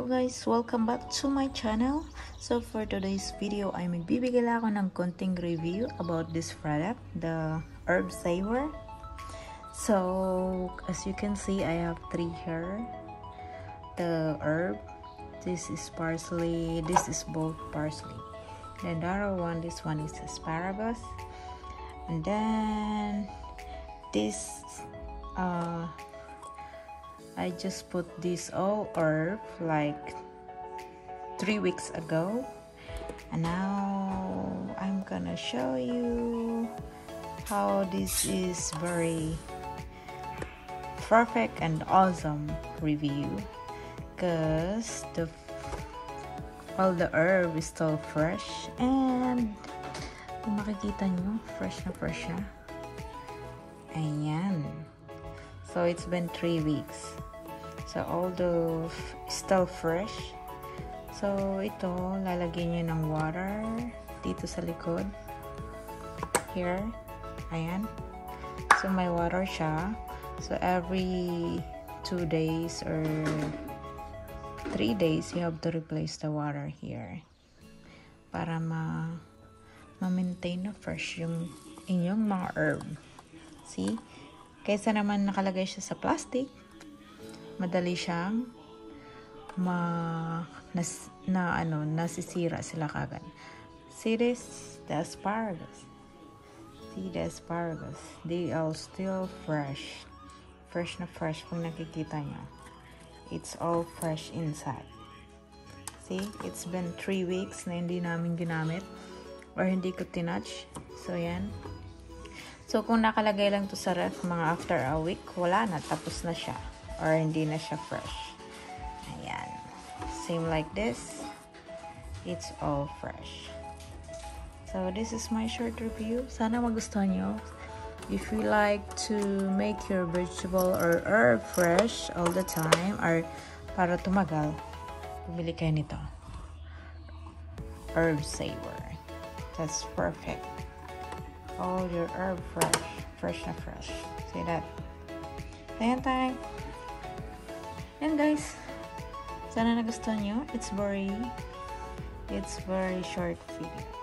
guys, welcome back to my channel. So for today's video ay magbibigay lang ako ng konting review about this product, the Herb Saver. So as you can see, I have 3 here. The herb, this is parsley, this is both parsley. Then the other one, this one is asparagus. And then this I just put this all herb like 3 weeks ago, and now I'm gonna show you how this is very perfect and awesome review, because all the herb is still fresh, and kung makikita nyo, fresh na fresh siya. Ayan. So it's been 3 weeks. So although still fresh, so ito lalagyan nyo ng water dito sa likod. Here. Ayan. So may water siya. So every 2 days or 3 days you have to replace the water here para ma-maintain na fresh yung inyong mga herb. See? Kaysa naman nakalagay siya sa plastic, madali siyang nasisira sila kagad. See this? The asparagus. See the asparagus? They are still fresh. Fresh na fresh kung nakikita nyo. It's all fresh inside. See? It's been 3 weeks na hindi namin ginamit or hindi ko tinouch. So yan. So, kung nakalagay lang to sa ref mga after a week, wala na, tapos na siya. Or hindi na siya fresh. Ayan. Same like this. It's all fresh. So, this is my short review. Sana magustuhan nyo. If you like to make your vegetable or herb fresh all the time, or para tumagal, bumili kayo nito. Herb Saver. That's perfect. All your herb fresh na fresh. See that? Ayan tayo. And guys, sana nagustuhan nyo. It's very short video.